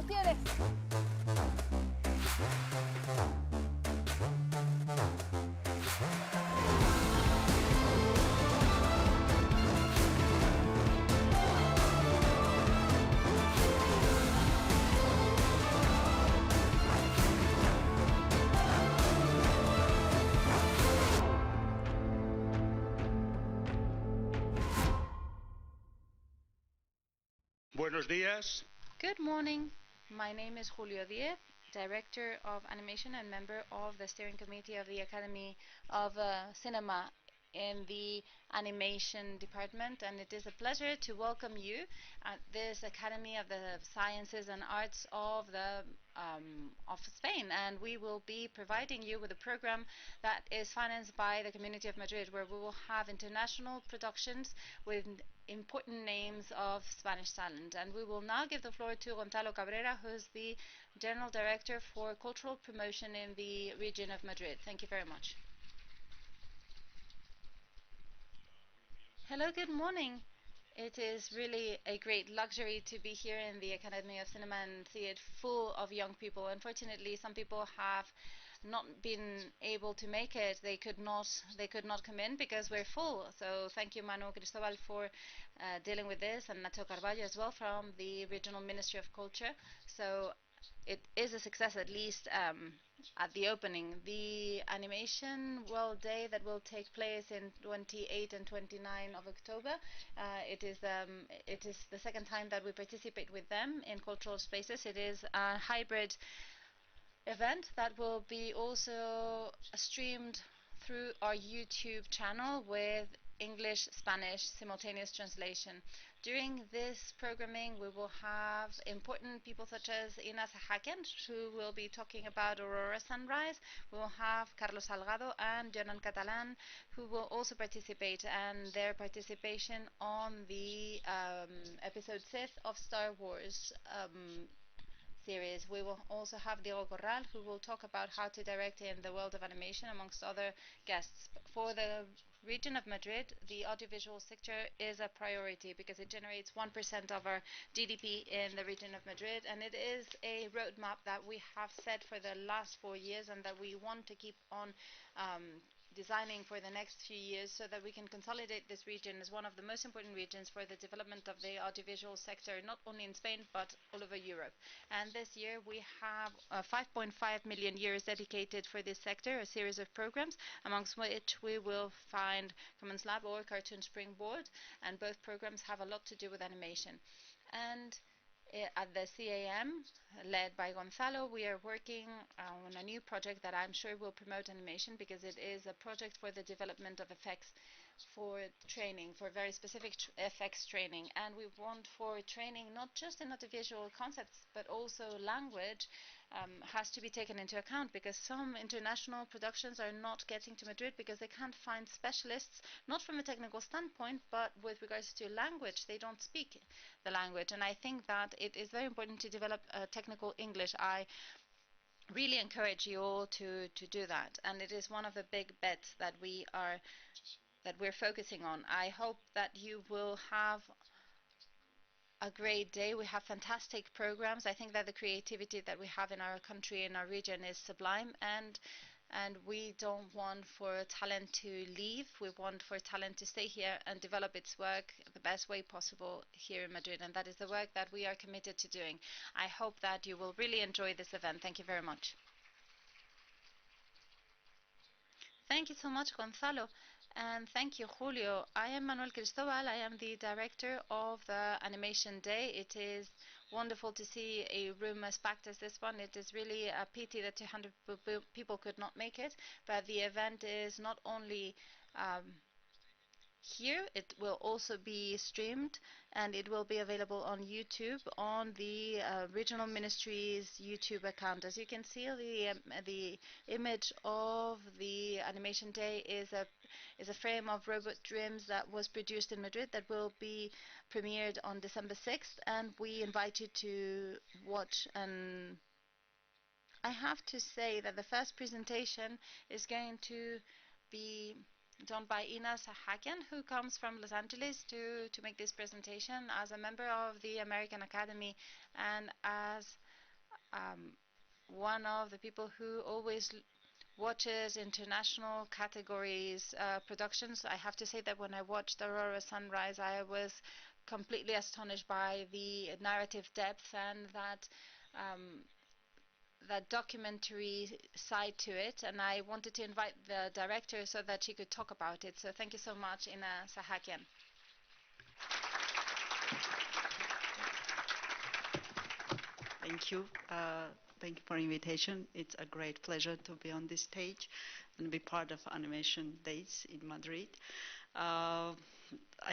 tienes. Buenos días. Good morning. My name is Julio Diez, Director of Animation and member of the Steering Committee of the Academy of Cinema in the Animation Department, and it is a pleasure to welcome you at this Academy of the Sciences and Arts of Spain. And we will be providing you with a program that is financed by the Community of Madrid, where we will have international productions with important names of Spanish talent. And we will now give the floor to Gonzalo Cabrera, who is the General Director for Cultural Promotion in the region of Madrid. Thank you very much. Hello, good morning. It is really a great luxury to be here in the Academy of Cinema and see it full of young people. Unfortunately, some people have not been able to make it. They could not come in because we're full. So thank you, Manuel Cristobal, for dealing with this, and Nacho Carballo as well from the Regional Ministry of Culture. So it is a success, at least at the opening. The Animation World Day that will take place in 28 and 29 of October. It is the second time that we participate with them in cultural spaces. It is a hybrid event that will be also streamed through our YouTube channel with English, Spanish simultaneous translation. During this programming, we will have important people such as Inna Sahakyan, who will be talking about Aurora sunrise. We will have Carlos Salgado and Jonan Catalan, who will also participate, and their participation on the episode 6 of Star Wars series. We will also have Diego Corral, who will talk about how to direct in the world of animation, amongst other guests. For the region of Madrid, the audiovisual sector is a priority because it generates 1% of our GDP in the region of Madrid, and it is a roadmap that we have set for the last 4 years and that we want to keep on designing for the next few years, so that we can consolidate this region as one of the most important regions for the development of the audiovisual sector, not only in Spain but all over Europe. And this year we have 5.5 million euros dedicated for this sector, a series of programs, amongst which we will find Commons Lab or Cartoon Springboard, and both programs have a lot to do with animation. And at the CAM, led by Gonzalo, we are working on a new project that I'm sure will promote animation, because it is a project for the development of effects for training, for very specific effects training. And we want for training not just in audiovisual concepts, but also language has to be taken into account, because some international productions are not getting to Madrid because they can't find specialists, not from a technical standpoint, but with regards to language. They don't speak the language, and I think that it is very important to develop technical English. I really encourage you all to do that, and it is one of the big bets that we're focusing on. I hope that you will have a great day. We have fantastic programs. I think that the creativity that we have in our country, in our region, is sublime, and we don't want for talent to leave. We want for talent to stay here and develop its work the best way possible here in Madrid, and that is the work that we are committed to doing. I hope that you will really enjoy this event. Thank you very much. Thank you so much, Gonzalo. And thank you, Julio. I am Manuel Cristobal. I am the director of the Animation Day. It is wonderful to see a room as packed as this one. It is really a pity that 200 people could not make it, but the event is not only here, it will also be streamed, and it will be available on YouTube on the regional ministry's YouTube account. As you can see, the image of the Animation Day is a frame of robot dreams that was produced in Madrid, that will be premiered on December 6th, and we invite you to watch. And I have to say that the first presentation is going to be done by Inna Sahakyan, who comes from Los Angeles to make this presentation as a member of the American Academy and as one of the people who always watches international categories productions. I have to say that when I watched Aurora Sunrise, I was completely astonished by the narrative depth and that documentary side to it, and I wanted to invite the director so that she could talk about it. So thank you so much, Inna Sahakyan. Thank you. Thank you for the invitation. It's a great pleasure to be on this stage and be part of Animation Days in Madrid. I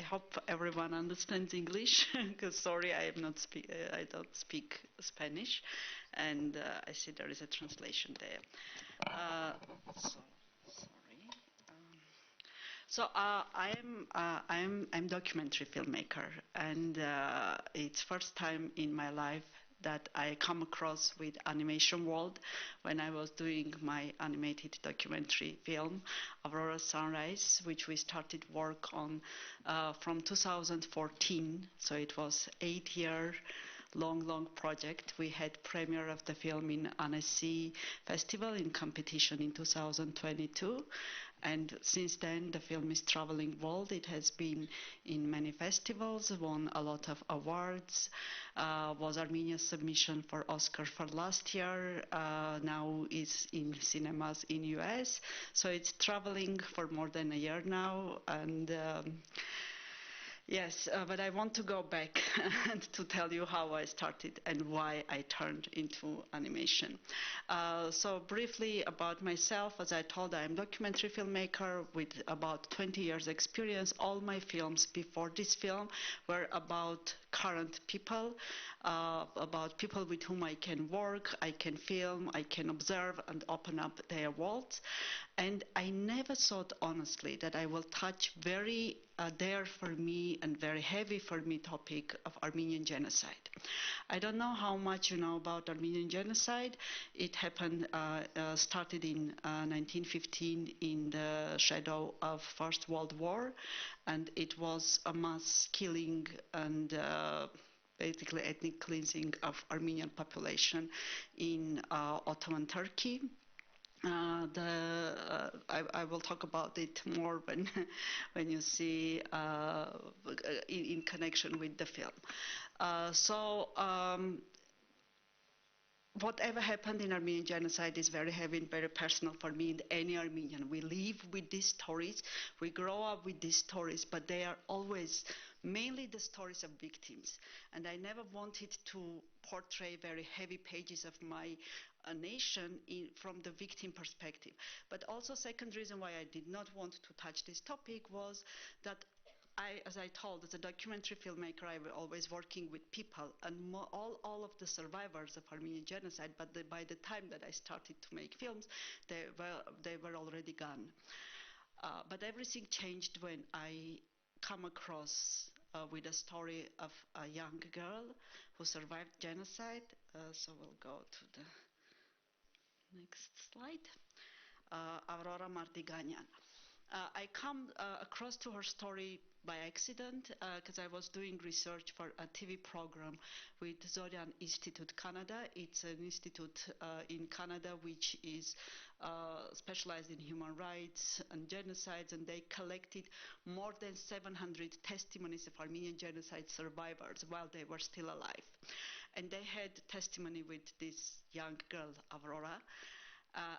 hope everyone understands English, because sorry, I don't speak Spanish, and I see there is a translation there. I'm documentary filmmaker, and it's first time in my life that I come across with animation world when I was doing my animated documentary film, Aurora Sunrise, which we started work on from 2014. So it was 8-year long project. We had premiere of the film in Annecy Festival in competition in 2022. And since then, the film is traveling world. It has been in many festivals, won a lot of awards, was Armenia's submission for Oscar for last year, now is in cinemas in US. So it's traveling for more than a year now. And yes, but I want to go back to tell you how I started and why I turned into animation. So briefly about myself, as I told, I'm a documentary filmmaker with about 20 years experience. All my films before this film were about current people, about people with whom I can work, I can film, I can observe and open up their worlds. And I never thought, honestly, that I will touch very dare for me and very heavy for me topic of Armenian genocide. I don't know how much you know about Armenian genocide. It happened, started in 1915 in the shadow of First World War, and it was a mass killing and basically ethnic cleansing of Armenian population in Ottoman Turkey. I will talk about it more when you see in connection with the film. Whatever happened in Armenian genocide is very heavy and very personal for me and any Armenian. We live with these stories, we grow up with these stories, but they are always mainly the stories of victims. And I never wanted to portray very heavy pages of my nation from the victim perspective. But also second reason why I did not want to touch this topic was that as I told, as a documentary filmmaker, I was always working with people and all of the survivors of Armenian genocide, but by the time that I started to make films, they were already gone. But everything changed when I come across with a story of a young girl who survived genocide. So we'll go to the next slide. Aurora Martiganyan. I come across to her story by accident because I was doing research for a TV program with Zorian Institute Canada. It's an institute in Canada which is specialized in human rights and genocides, and they collected more than 700 testimonies of Armenian genocide survivors while they were still alive. And they had testimony with this young girl, Aurora.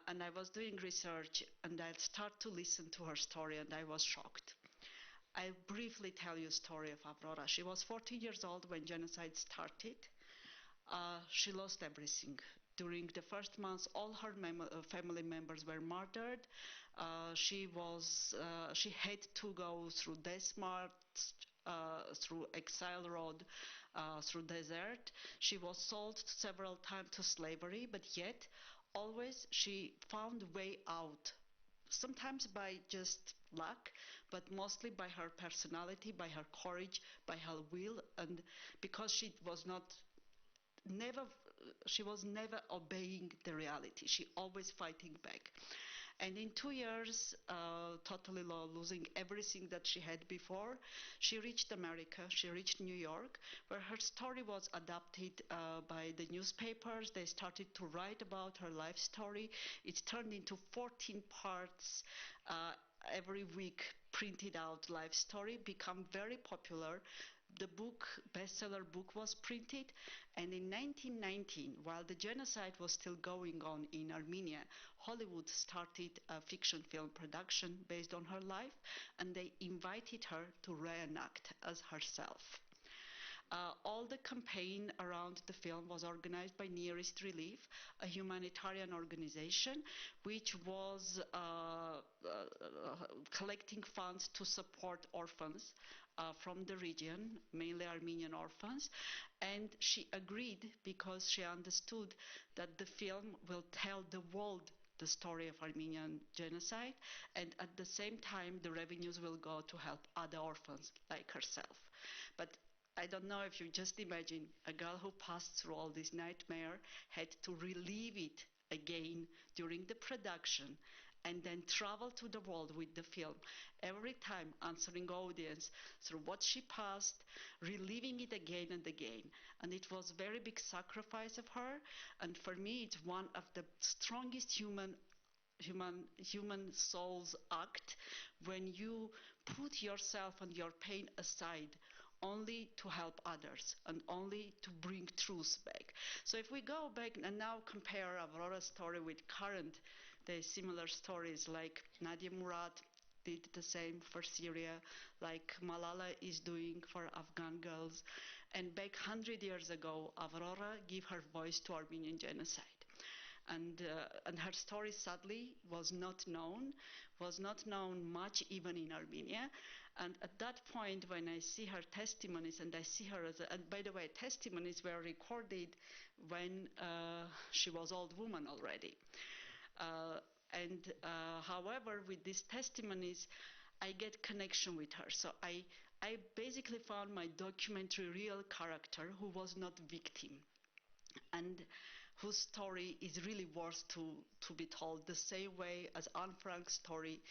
And I was doing research, and I started to listen to her story, and I was shocked. I'll briefly tell you a story of Aurora. She was 14 years old when genocide started. She lost everything. During the first months, all her family members were murdered. She had to go through death march, through exile road, through desert. She was sold several times to slavery, but yet always she found a way out, sometimes by just luck, but mostly by her personality, by her courage, by her will, and because she was never obeying the reality. She always fighting back. And in 2 years, totally losing everything that she had before, she reached America, she reached New York, where her story was adapted by the newspapers. They started to write about her life story. It turned into 14 parts every week, printed out life story, become very popular. The book, bestseller book, was printed, and in 1919, while the genocide was still going on in Armenia, Hollywood started a fiction film production based on her life, and they invited her to reenact as herself. All the campaign around the film was organized by Nearest Relief, a humanitarian organization which was collecting funds to support orphans from the region, mainly Armenian orphans, and she agreed because she understood that the film will tell the world the story of Armenian genocide, and at the same time the revenues will go to help other orphans like herself. But I don't know if you just imagine a girl who passed through all this nightmare had to relive it again during the production and then travel to the world with the film, every time answering audience through what she passed, reliving it again and again. And it was a very big sacrifice of her, and for me it's one of the strongest human soul's act, when you put yourself and your pain aside only to help others and only to bring truth back. So if we go back and now compare Aurora's story with current, the similar stories like Nadia Murad did the same for Syria, like Malala is doing for Afghan girls, and back 100 years ago, Aurora gave her voice to Armenian genocide. And her story sadly was not known much even in Armenia. And at that point, when I see her testimonies, and I see her as and by the way, testimonies were recorded when she was old woman already. However, with these testimonies, I get connection with her. So I basically found my documentary real character who was not victim, and whose story is really worth to be told the same way as Anne Frank's story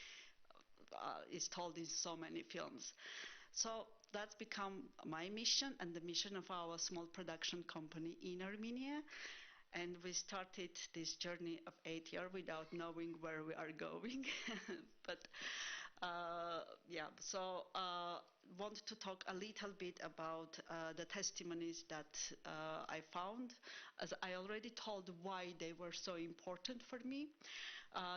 is told in so many films. So that's become my mission and the mission of our small production company in Armenia. And we started this journey of 8 years without knowing where we are going. But yeah, so want to talk a little bit about the testimonies that I found. As I already told why they were so important for me.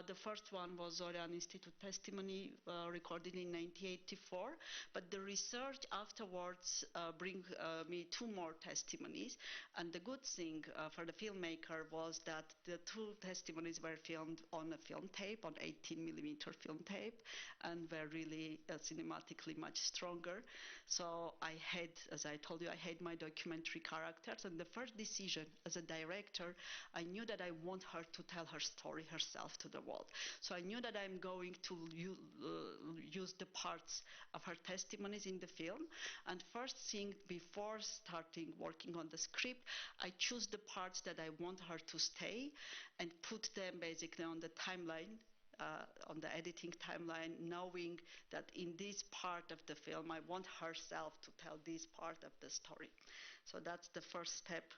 The first one was Zorian Institute testimony recorded in 1984, but the research afterwards bring me two more testimonies. And the good thing for the filmmaker was that the two testimonies were filmed on a film tape, on 18mm film tape, and were really cinematically much stronger. So I had, as I told you, I had my documentary characters, and the first decision as a director, I knew that I want her to tell her story herself to the world. So I knew that I'm going to use the parts of her testimonies in the film. And first thing, before starting working on the script, I choose the parts that I want her to stay and put them basically on the timeline, on the editing timeline, knowing that in this part of the film, I want herself to tell this part of the story. So that's the first step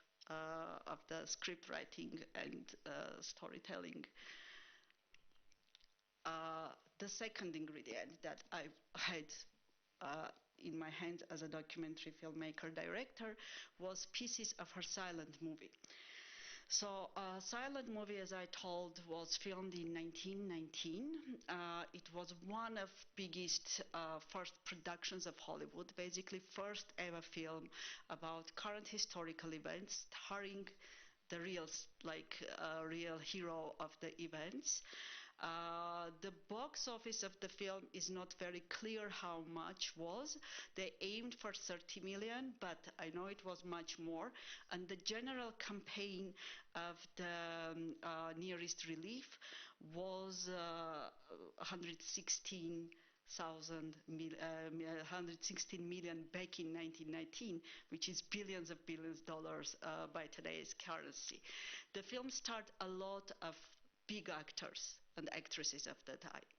of the script writing and storytelling. The second ingredient that I had in my hands as a documentary filmmaker director was pieces of her silent movie. So silent movie, as I told, was filmed in 1919. It was one of biggest first productions of Hollywood, basically first ever film about current historical events, starring the real hero of the events. The box office of the film is not very clear how much was. They aimed for 30 million, but I know it was much more. And the general campaign of the Nearest Relief was 116 million back in 1919, which is billions of dollars by today's currency. The film starred a lot of big actors and actresses of the time,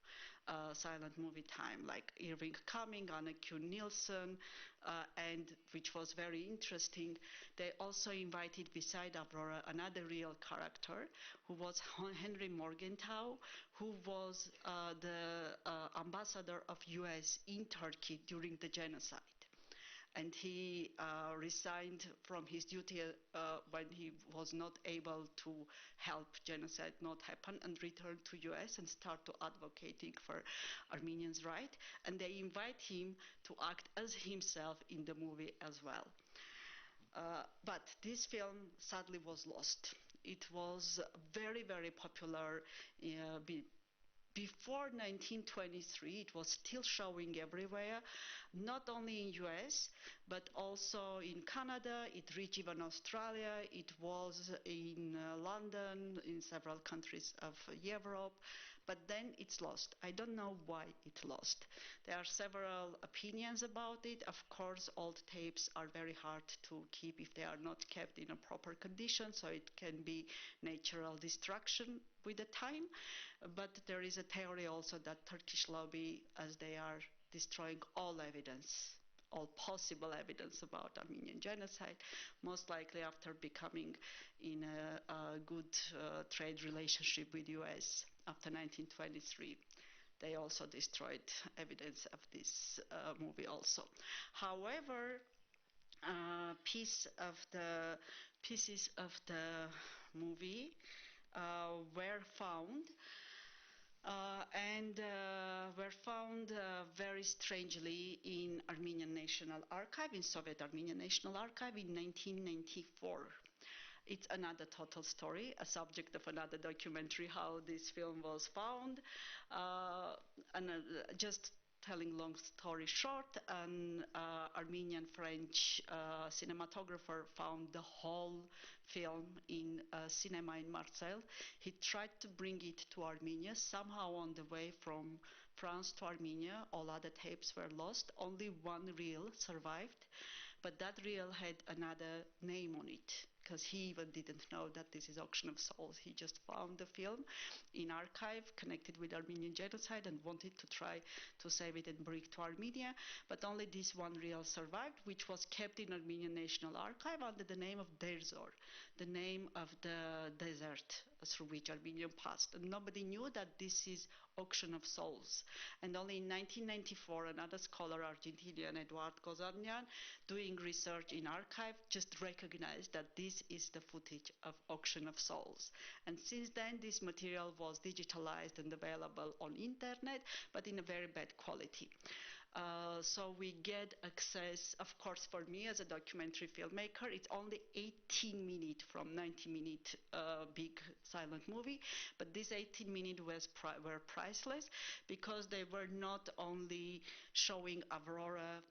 silent movie time, like Irving Cumming, Anna Q. Nielsen, and which was very interesting, they also invited beside Aurora another real character who was Henry Morgenthau, who was the ambassador of US in Turkey during the genocide. And he resigned from his duty when he was not able to help genocide not happen, and returned to US and start to advocating for Armenians' right. And they invite him to act as himself in the movie as well. But this film sadly was lost. It was very, very popular before 1923. It was still showing everywhere, not only in US, but also in Canada. It reached even Australia. It was in London, in several countries of Europe, but then it's lost. I don't know why it lost. There are several opinions about it. Of course, old tapes are very hard to keep if they are not kept in a proper condition, so it can be natural destruction with the time. But there is a theory also that Turkish lobby, as they are destroying all evidence, all possible evidence about Armenian genocide, most likely after becoming in a good trade relationship with US after 1923. They also destroyed evidence of this movie also. However, pieces of the movie were found and were found very strangely in Armenian National Archive, in Soviet Armenian National Archive in 1994. It's another total story, a subject of another documentary, how this film was found. Just telling long story short, an Armenian-French cinematographer found the whole film in a cinema in Marseille. He tried to bring it to Armenia. Somehow on the way from France to Armenia, all other tapes were lost. Only one reel survived, but that reel had another name on it, because he even didn't know that this is Auction of Souls. He just found the film in archive connected with Armenian genocide and wanted to try to save it and bring it to Armenia. But only this one reel survived, which was kept in Armenian National Archive under the name of Derzor, the name of the desert through which Armenia passed. And nobody knew that this is Auction of Souls. And only in 1994, another scholar, Argentinian Eduard Gozanian, doing research in archive, just recognized that this is the footage of Auction of Souls. And since then, this material was digitalized and available on internet, but in a very bad quality. So we get access, of course, for me as a documentary filmmaker, it's only 18 minutes from 90-minute big silent movie, but these 18 minutes were priceless, because they were not only showing Aurora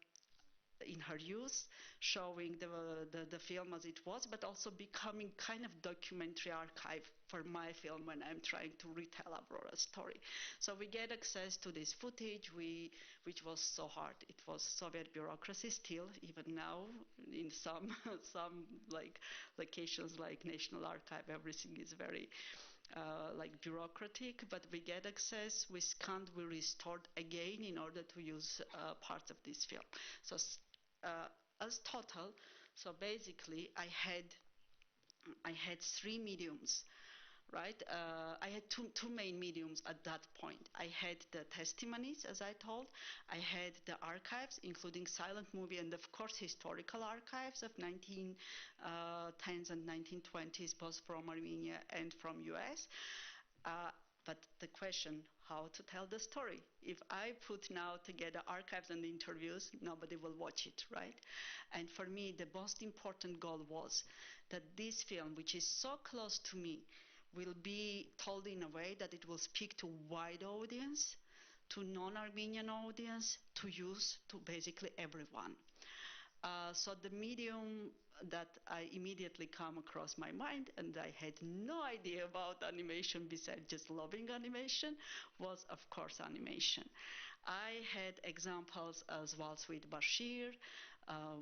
in her youth, showing the film as it was, but also becoming kind of documentary archive for my film when I'm trying to retell Aurora's story. So we get access to this footage, which was so hard. It was Soviet bureaucracy still, even now, in some like locations like National Archive, everything is very like bureaucratic, but we get access, we scanned, we restored again in order to use parts of this film. So as total, so basically I had three mediums, right? I had two main mediums at that point. I had the testimonies, as I told. I had the archives, including silent movie and, of course, historical archives of 1910s and 1920s, both from Armenia and from US. But the question, how to tell the story? If I put now together archives and interviews, nobody will watch it, right? And for me, the most important goal was that this film, which is so close to me, will be told in a way that it will speak to wide audience, to non-Armenian audience, to youth, to basically everyone. So the medium that I immediately come across my mind, and I had no idea about animation besides just loving animation, was of course animation. I had examples as Waltz with Bashir,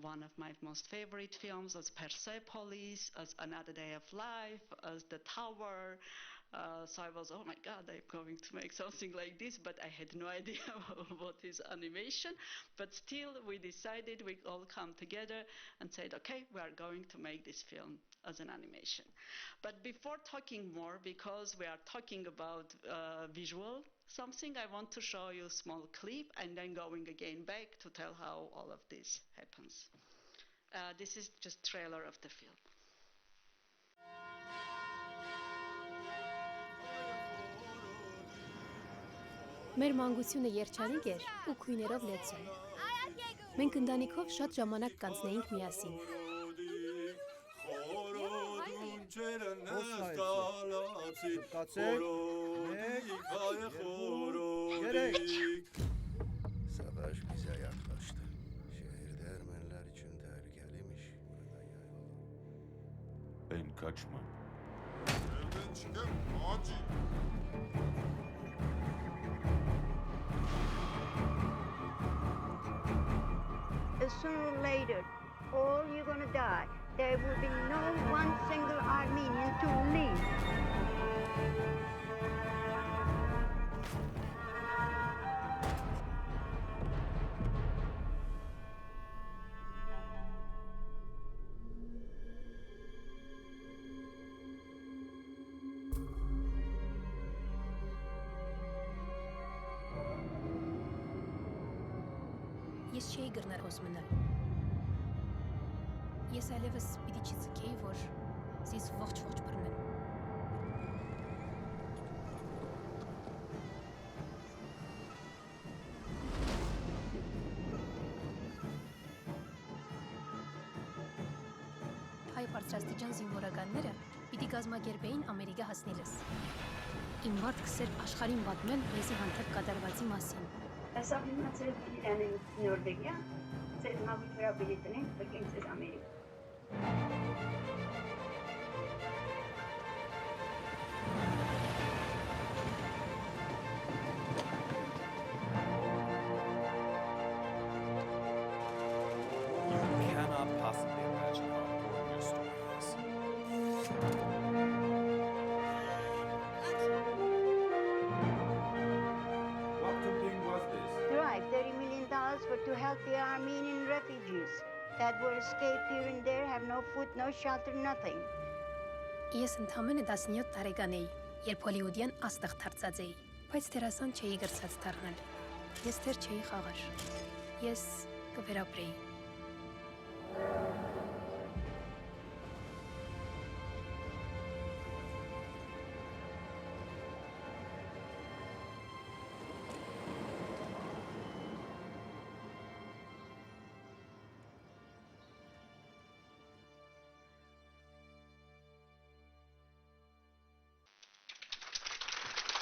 one of my most favorite films, as Persepolis, as Another Day of Life, as The Tower, So I was, oh my God, I'm going to make something like this, but I had no idea what is animation. But still, we decided, we all come together and said, okay, we are going to make this film as an animation. But before talking more, because we are talking about visual something, I want to show you a small clip and then going again back to tell how all of this happens. This is just trailer of the film. Մեր մանկությունը երջանիկ էր ու քույներով լեցուն։ Մենք ընտանիքով շատ ժամանակ կանցնեինք միասին։ Savaş bize yaklaştı. Şehirde Ermeniler için tehlikeliymiş. Ben kaçmam. Evden çıkın, acil. Sooner or later, all you're going to die. There will be no one single Armenian to leave. Ես չէի գրնարոս մնալ։ Ես այլևս պիտի չձգեի, որ զիս ողջ բռնեն։ Հայ բարձրաստիճան զինվորականները պիտի կազմակերպեին Ամերիկա հասնելս։ Իմ մարդկս էր աշխարհին պատմել մեզի հանդեպ կատարվածի մասին։ Սա հիմնացել իրան Նորվեգիա, ծեր մավիտ վերաբերիտն են, բրկենք ծեր Ամերիկ։ You cannot possibly imagine how important your story is. What campaign was this? Right, $30 million to help the Armenian refugees that will escape here and there, have no food, no shelter, nothing. Ես ընդամենը 17 տարեկան էի, երբ հոլիվուդյան աստղ դարձած էի, բայց դերասան չէի գրծած դառնալ։ Ես դեռ չէի խաղար։ Ես կվերապրեի։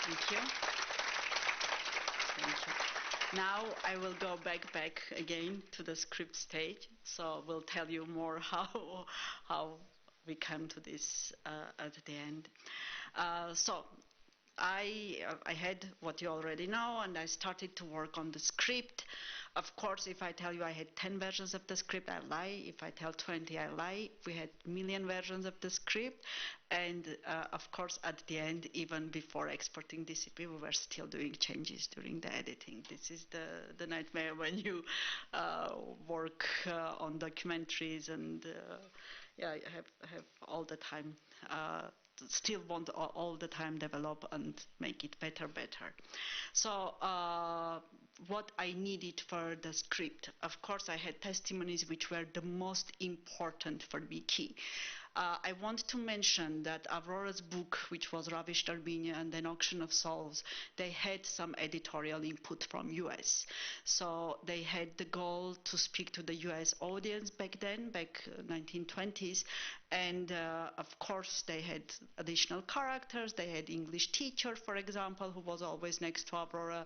Thank you. Thank you. Now I will go back again to the script stage. So we'll tell you more how we come to this at the end. So I had what you already know, and I started to work on the script. Of course, if I tell you I had 10 versions of the script, I lie. If I tell 20, I lie. We had a million versions of the script. And of course, at the end, even before exporting DCP, we were still doing changes during the editing. This is the nightmare when you work on documentaries and yeah, have all the time still want all the time develop and make it better. So what I needed for the script, of course, I had testimonies which were the most important for me key. I want to mention that Aurora's book, which was Ravished Armenia and then Auction of Souls, they had some editorial input from US. So they had the goal to speak to the US audience back 1920s. And of course, they had additional characters. They had English teacher, for example, who was always next to Aurora,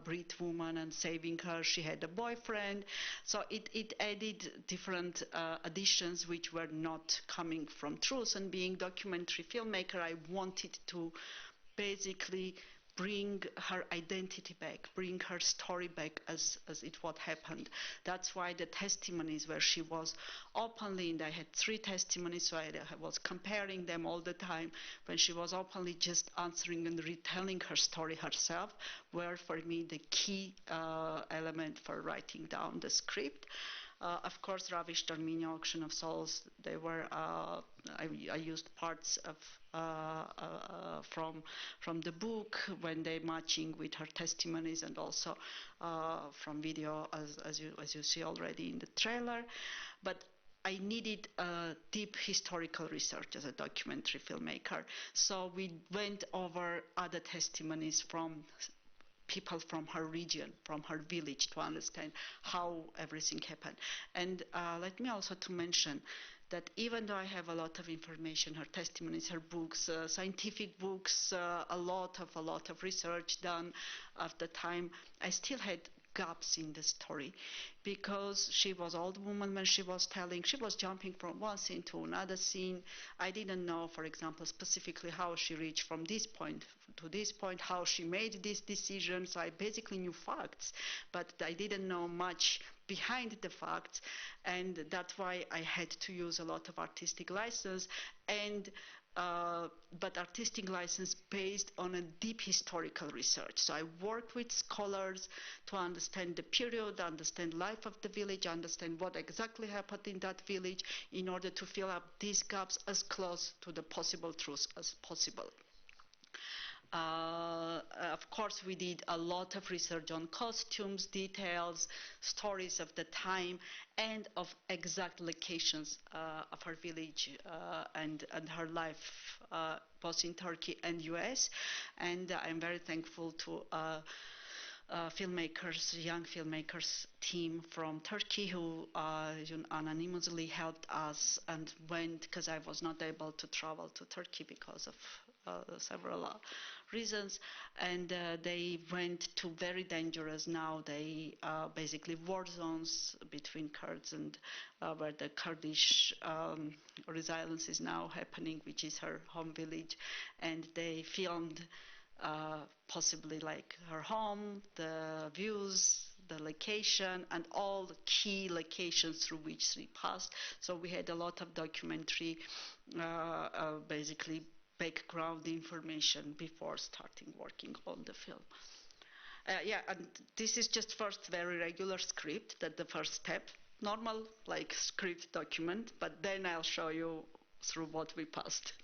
Brit woman and saving her. She had a boyfriend. So it added different additions which were not coming from truth. And being documentary filmmaker, I wanted to basically bring her identity back, bring her story back as it what happened. That's why the testimonies where she was openly, and I had 3 testimonies, so I was comparing them all the time, when she was openly just answering and retelling her story herself, were for me the key element for writing down the script. Of course, Ravished Armenia, Auction of Souls, they were, I used parts of from the book when they're matching with her testimonies, and also from video as you see already in the trailer. But I needed deep historical research as a documentary filmmaker. So we went over other testimonies from people from her region, from her village, to understand how everything happened. And let me also to mention that even though I have a lot of information, her testimonies, her books, scientific books, a lot of research done at the time, I still had gaps in the story, because she was an old woman when she was telling. She was jumping from one scene to another scene. I didn't know, for example, specifically how she reached from this point to this point, how she made these decisions. I basically knew facts, but I didn't know much behind the facts, and that's why I had to use a lot of artistic license, and but artistic license based on a deep historical research. So I worked with scholars to understand the period, understand life of the village, understand what exactly happened in that village, in order to fill up these gaps as close to the possible truth as possible. Of course, we did a lot of research on costumes, details, stories of the time, and of exact locations of her village and her life, both in Turkey and US. And I'm very thankful to filmmakers, young filmmakers team from Turkey who anonymously helped us and went, because I was not able to travel to Turkey because of several reasons, and they went to very dangerous, now they basically war zones between Kurds and where the Kurdish resilience is now happening, which is her home village, and they filmed possibly like her home, the views, the location, and all the key locations through which she passed. So we had a lot of documentary, basically background information before starting working on the film. Yeah, and this is just first very regular script, that the first step, normal like script document, but then I'll show you through what we passed.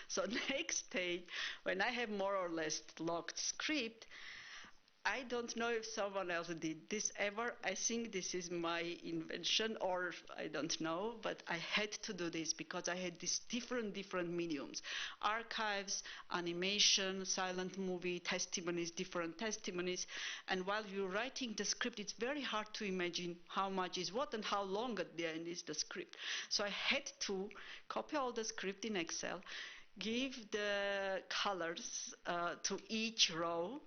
So next stage, when I have more or less locked script, I don't know if someone else did this ever. I think this is my invention, or I don't know, but I had to do this because I had these different mediums: archives, animation, silent movie, testimonies, different testimonies. And while you're writing the script, it's very hard to imagine how much is what and how long at the end is the script. So I had to copy all the script in Excel, give the colors to each row,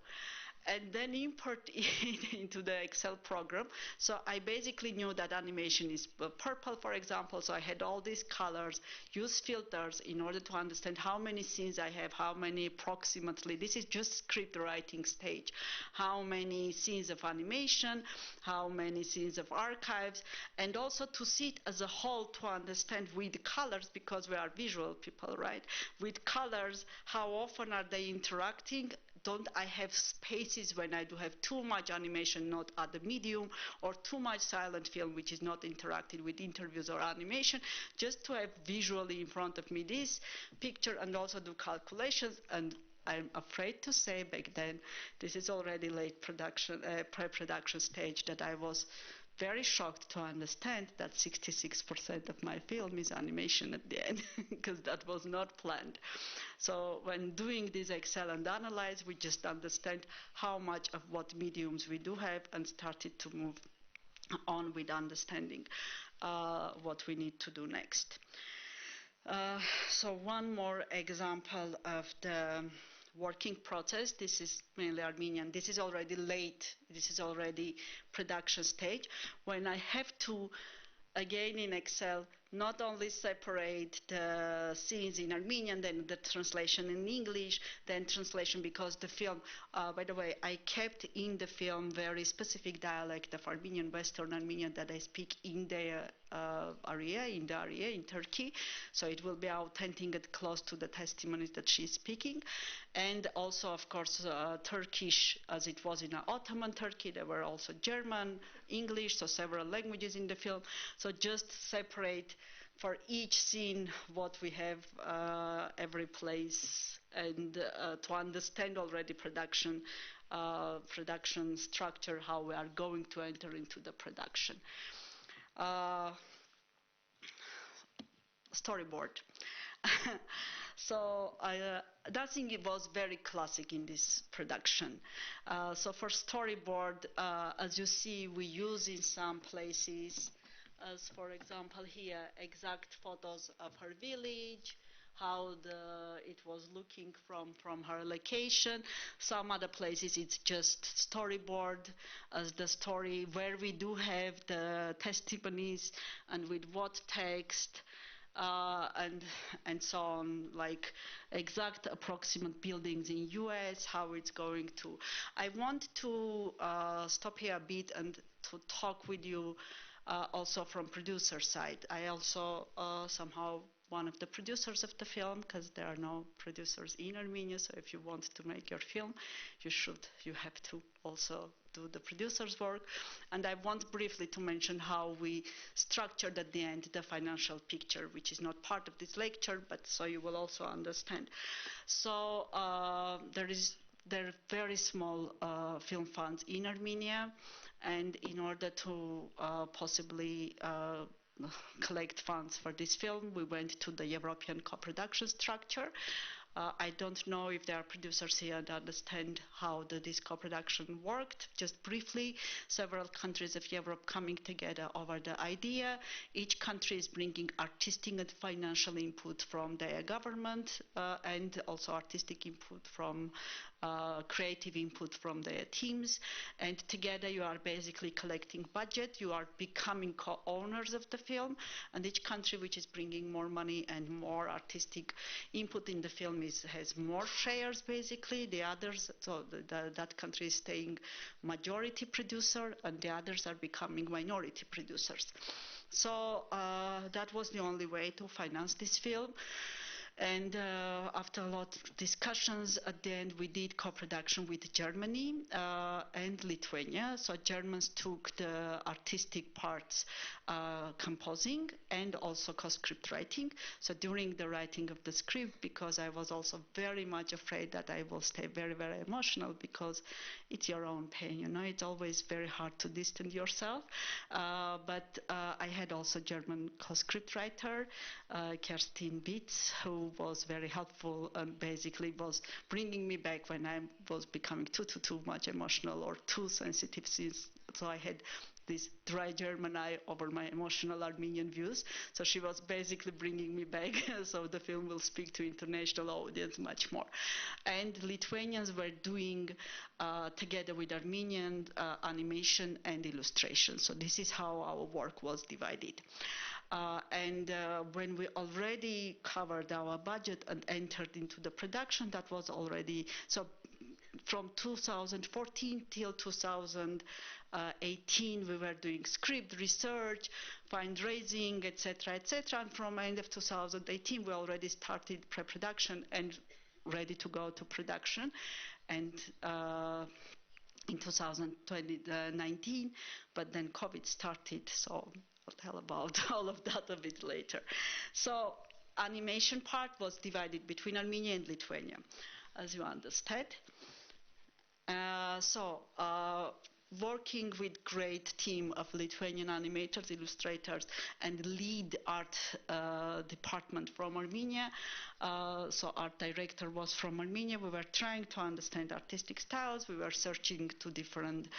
and then import it into the Excel program. So I basically knew that animation is purple, for example, so I had all these colors, use filters in order to understand how many scenes I have, how many approximately, this is just script writing stage, how many scenes of animation, how many scenes of archives, and also to see it as a whole, to understand with colors, because we are visual people, right? With colors, how often are they interacting? Don't I have spaces when I do have too much animation, not at the medium, or too much silent film, which is not interacting with interviews or animation, just to have visually in front of me this picture, and also do calculations. And I'm afraid to say back then, this is already late production, pre-production stage, that I was very shocked to understand that 66% of my film is animation at the end, because that was not planned. So when doing this Excel and analyze, we just understand how much of what mediums we do have, and started to move on with understanding what we need to do next. So one more example of the working process. This is mainly Armenian. This is already late. This is already production stage, when I have to, again in Excel, not only separate the scenes in Armenian, then the translation in English, then translation because the film, by the way, I kept in the film very specific dialect of Armenian, Western Armenian that I speak in the area, in Turkey. So it will be authentic and close to the testimonies that she's speaking. And also, of course, Turkish, as it was in Ottoman Turkey, there were also German, English, so several languages in the film. So just separate for each scene what we have every place, and to understand already production structure, how we are going to enter into the production. Storyboard. So that thing, it was very classic in this production. So for storyboard, as you see, we use in some places, as for example here, exact photos of her village, how it was looking from her location. Some other places it's just storyboard as the story, where we do have the testimonies and with what text, and so on, like exact approximate buildings in US, how it's going to. I want to stop here a bit and to talk with you also from producer side. I also somehow one of the producers of the film, because there are no producers in Armenia, so if you want to make your film, you have to also do the producer's work. And I want briefly to mention how we structured at the end the financial picture, which is not part of this lecture, but so you will also understand. So there are very small film funds in Armenia, and in order to possibly collect funds for this film, we went to the European co-production structure. I don't know if there are producers here that understand how this co-production worked. Just briefly, several countries of Europe coming together over the idea. Each country is bringing artistic and financial input from their government, and also artistic input from creative input from their teams, and together you are basically collecting budget. You are becoming co-owners of the film, and each country which is bringing more money and more artistic input in the film has more shares basically. The others, so that country is staying majority producer, and the others are becoming minority producers. So that was the only way to finance this film. And after a lot of discussions, at the end we did co-production with Germany and Lithuania. So Germans took the artistic parts, composing, and also co-script writing. So during the writing of the script, because I was also very much afraid that I will stay very, very emotional, because it's your own pain, you know, it's always very hard to distance yourself. But I had also German co-script writer, Kerstin Bitz, who was very helpful and basically was bringing me back when I was becoming too much emotional or too sensitive. So I had this dry German eye over my emotional Armenian views. So she was basically bringing me back, so the film will speak to international audience much more. And Lithuanians were doing, together with Armenian, animation and illustration. So this is how our work was divided. And when we already covered our budget and entered into the production, that was already, so from 2014 till 2018, we were doing script research, fundraising, etc., etc. And from end of 2018, we already started pre-production and ready to go to production. And in 2019, but then COVID started, so I'll tell about all of that a bit later. So animation part was divided between Armenia and Lithuania, as you understand. Working with great team of Lithuanian animators, illustrators, and lead art department from Armenia. So art director was from Armenia. We were trying to understand artistic styles. We were searching to different,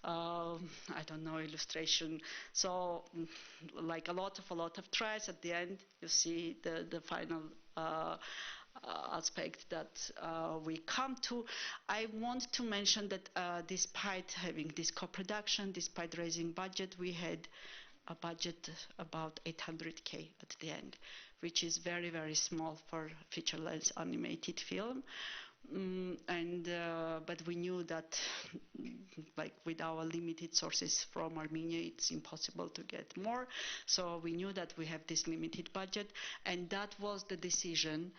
I don't know, illustration. So like a lot of tries. At the end, you see the final aspect that we come to. I want to mention that despite having this co-production, despite raising budget, we had a budget about 800K at the end, which is very, very small for feature length animated film. But we knew that, like with our limited sources from Armenia, it's impossible to get more. So we knew that we have this limited budget, and that was the decision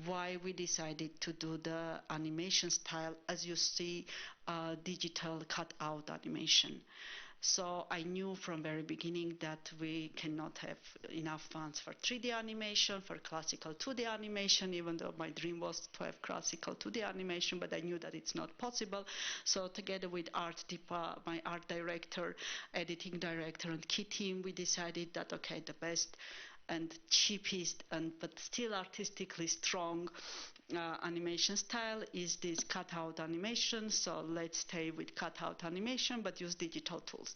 why we decided to do the animation style, as you see, digital cutout animation. So I knew from very beginning that we cannot have enough funds for 3D animation, for classical 2D animation, even though my dream was to have classical 2D animation, but I knew that it's not possible. So together with my art director, editing director, and key team, we decided that, okay, the best and cheapest but still artistically strong animation style is this cutout animation. So let's stay with cutout animation but use digital tools.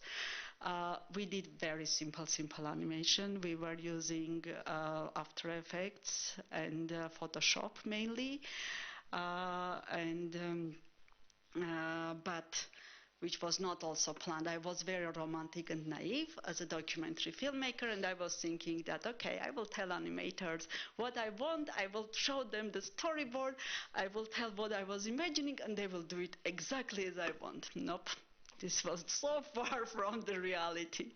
We did very simple animation. We were using After Effects and Photoshop mainly, but which was not also planned. I was very romantic and naive as a documentary filmmaker, and I was thinking that, okay, I will tell animators what I want, I will show them the storyboard, I will tell what I was imagining, and they will do it exactly as I want. Nope, this was so far from the reality.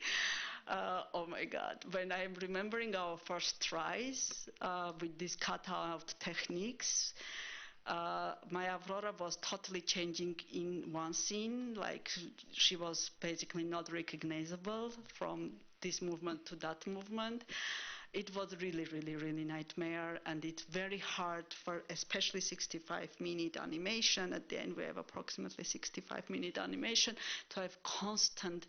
Oh my God, when I'm remembering our first tries with these cutout techniques, my Aurora was totally changing in one scene, like she was basically not recognizable from this movement to that movement. It was really nightmare, and it's very hard for especially 65-minute animation. At the end we have approximately 65-minute animation to have constant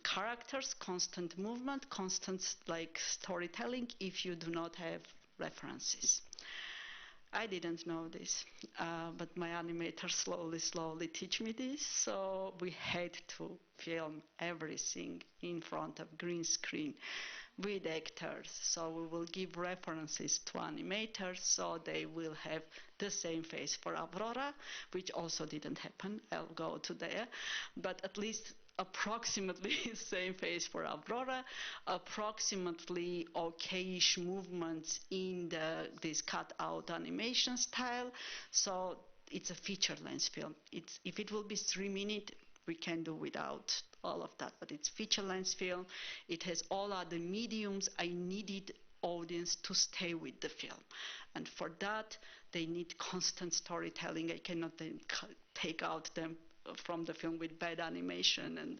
characters, constant movement, constant like storytelling if you do not have references. I didn't know this, but my animator slowly teach me this. So we had to film everything in front of green screen with actors. So we will give references to animators so they will have the same face for Aurora, which also didn't happen. I'll go to there, but at least approximately same face for Aurora, approximately okay-ish movements in this cut-out animation style. So it's a feature-length film. If it will be 3 minutes, we can do without all of that, but it's feature-length film. It has all other mediums. I needed audience to stay with the film, and for that they need constant storytelling. I cannot then take out them from the film with bad animation, and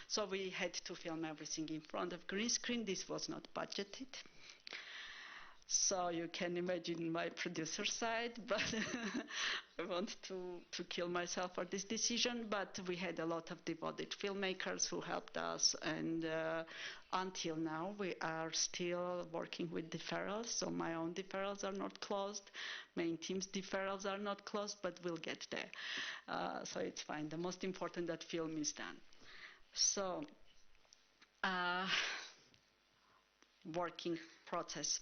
so we had to film everything in front of green screen. This was not budgeted, so you can imagine my producer side, but I want to kill myself for this decision. But we had a lot of devoted filmmakers who helped us, and until now we are still working with deferrals. So my own deferrals are not closed, main team's deferrals are not closed, but we'll get there. So it's fine. The most important that film is done. So working process.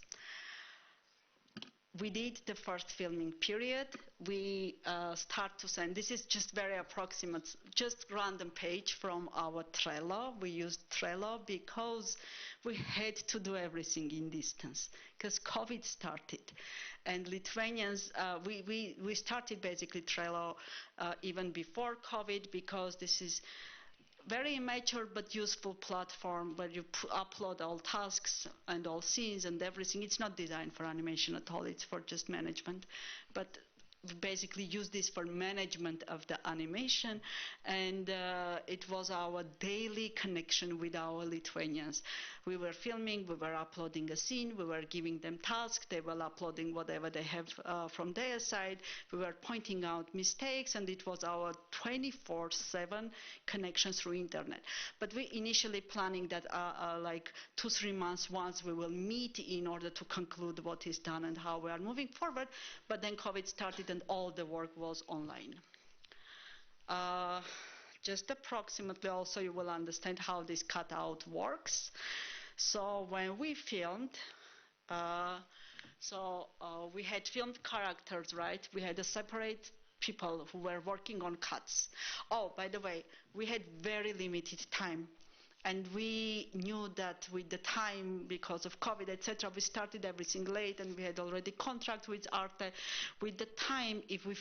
We did the first filming period. We start to send, this is just very approximate, just random page from our Trello. We used Trello because we had to do everything in distance because COVID started. And Lithuanians, we started basically Trello even before COVID because this is very immature but useful platform where you upload all tasks and all scenes and everything. It's not designed for animation at all, it's for just management. But we basically use this for management of the animation, and it was our daily connection with our Lithuanians. We were filming, we were uploading a scene, we were giving them tasks, they were uploading whatever they have from their side, we were pointing out mistakes, and it was our 24/7 connection through internet. But we initially planning that like 2-3 months once we will meet in order to conclude what is done and how we are moving forward, but then COVID started and all the work was online. Just approximately also you will understand how this cutout works. So when we filmed, we had filmed characters, right? We had a separate people who were working on cuts. Oh, by the way, we had very limited time. And we knew that with the time, because of COVID, etc., we started everything late, and we had already contract with Arte. With the time, if we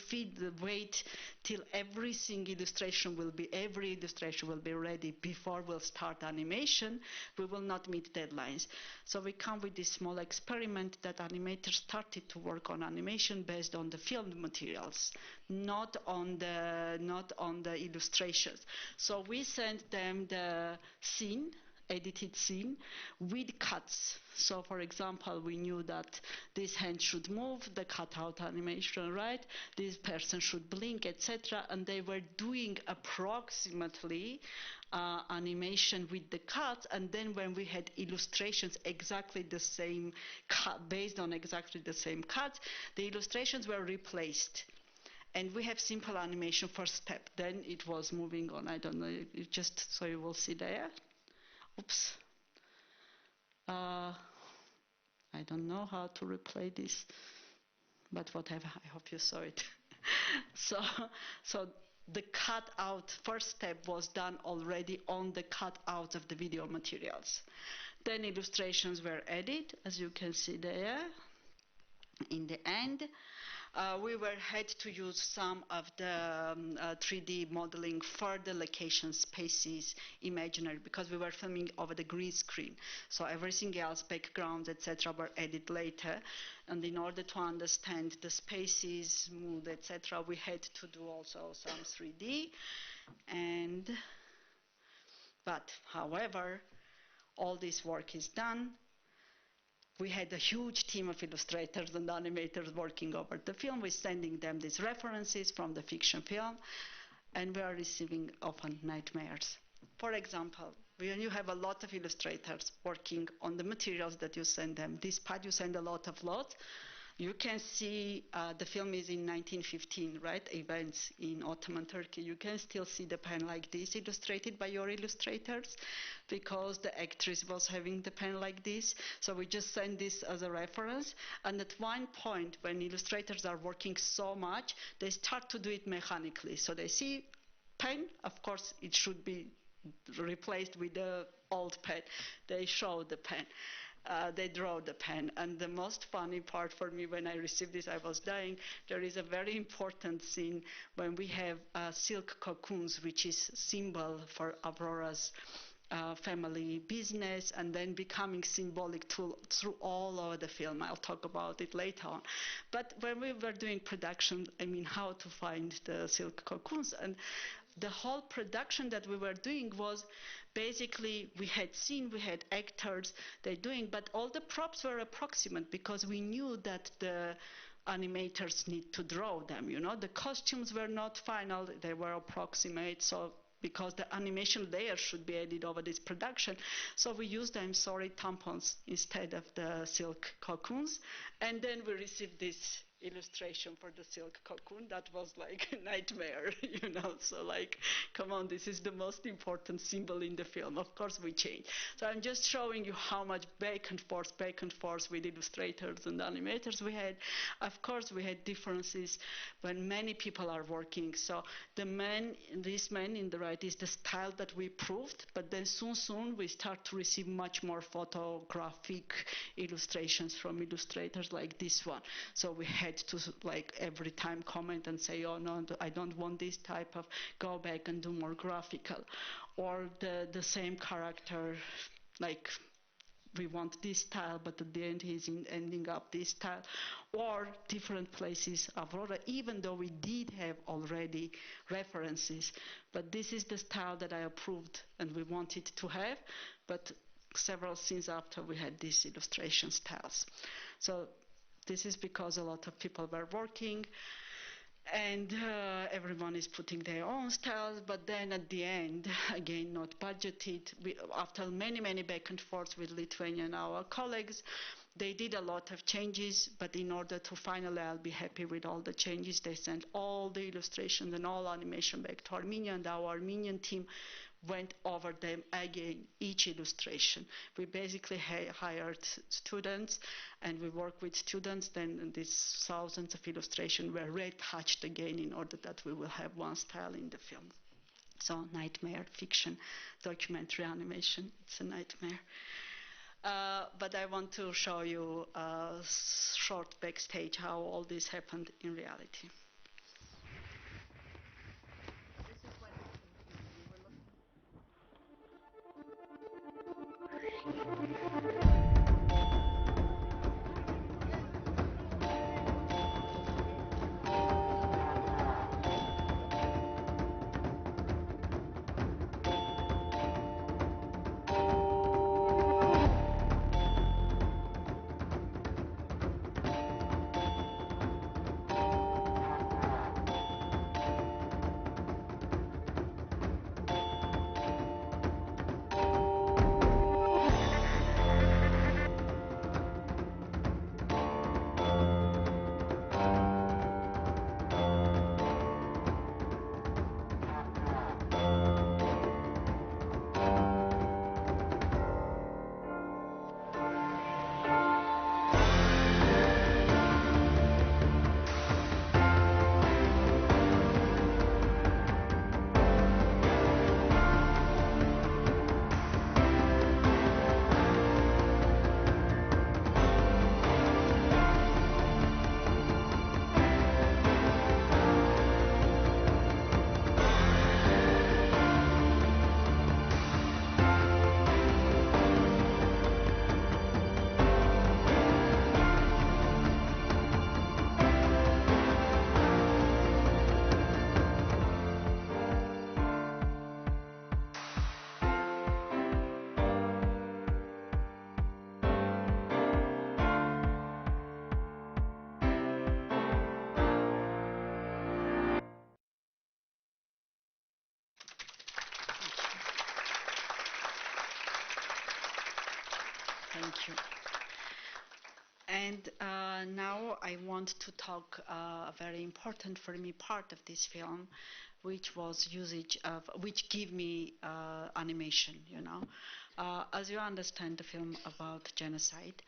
wait till every illustration will be ready before we'll start animation, we will not meet deadlines. So we come with this small experiment that animators started to work on animation based on the filmed materials, not on the illustrations. So we sent them the scene, edited scene, with cuts. So for example, we knew that this hand should move, the cutout animation, right? This person should blink, etc. And they were doing approximately animation with the cuts, and then when we had illustrations exactly the same, based on exactly the same cuts, the illustrations were replaced. And we have simple animation first step. Then it was moving on. I don't know, just so you will see there. Oops. I don't know how to replay this, but whatever, I hope you saw it. So the cutout, first step was done already on the cutout of the video materials. Then illustrations were added, as you can see there. In the end, we had to use some of the 3D modeling for the location spaces, imaginary, because we were filming over the green screen. So everything else, backgrounds, etc., were added later. And in order to understand the spaces, mood, etc., we had to do also some 3D. But however, all this work is done. We had a huge team of illustrators and animators working over the film. We're sending them these references from the fiction film, and we are receiving often nightmares. For example, when you have a lot of illustrators working on the materials that you send them, this pad you send a lot of lots. You can see the film is in 1915, right? Events in Ottoman Turkey. You can still see the pen like this illustrated by your illustrators because the actress was having the pen like this. So we just send this as a reference. And at one point, when illustrators are working so much, they start to do it mechanically. So they see pen, of course, it should be replaced with the old pen. They show the pen. They draw the pen. And the most funny part for me when I received this, I was dying. There is a very important scene when we have silk cocoons, which is symbol for Aurora's family business, and then becoming symbolic through all over the film. I'll talk about it later on. But when we were doing production, I mean, how to find the silk cocoons, and the whole production that we were doing was basically we had scene, we had actors, they're doing, but all the props were approximate because we knew that the animators need to draw them, you know. The costumes were not final, they were approximate, so because the animation layer should be added over this production. So we used, I'm sorry, tampons instead of the silk cocoons. And then we received this illustration for the silk cocoon. That was like a nightmare, you know. So like, come on, this is the most important symbol in the film. Of course we changed. So I'm just showing you how much back and forth with illustrators and animators we had. Of course we had differences when many people are working. So this man in the right is the style that we proved, but then soon we start to receive much more photographic illustrations from illustrators like this one. So we had to like every time comment and say, oh no, I don't want this type of, go back and do more graphical. Or the same character, like we want this style, but at the end he's ending up this style. Or different places, Aurora, even though we did have already references, but this is the style that I approved and we wanted to have, but several scenes after we had these illustration styles. So this is because a lot of people were working and everyone is putting their own styles, but then at the end, again, not budgeted. After many back and forth with Lithuania and our colleagues, they did a lot of changes, but in order to finally I'll be happy with all the changes, they sent all the illustrations and all animation back to Armenia, and our Armenian team went over them again, each illustration. We basically hired students and we work with students, then these thousands of illustrations were retouched again in order that we will have one style in the film. So nightmare fiction, documentary animation, it's a nightmare. But I want to show you a short backstage how all this happened in reality. Thank you. And now I want to talk a very important for me part of this film, which was usage of, which gave me animation, you know. As you understand, the film about genocide,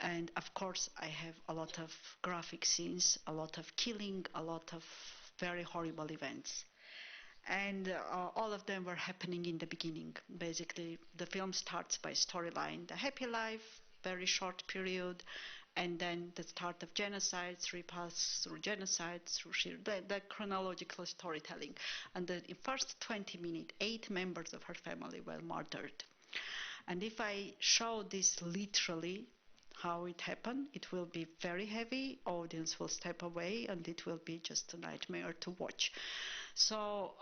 and of course I have a lot of graphic scenes, a lot of killing, a lot of very horrible events. And all of them were happening in the beginning. Basically, the film starts by storyline, the happy life, very short period, and then the start of genocide, three paths through genocide, through the chronological storytelling. And the first 20 minutes, 8 members of her family were murdered. And if I show this literally, how it happened, it will be very heavy, audience will step away, and it will be just a nightmare to watch. So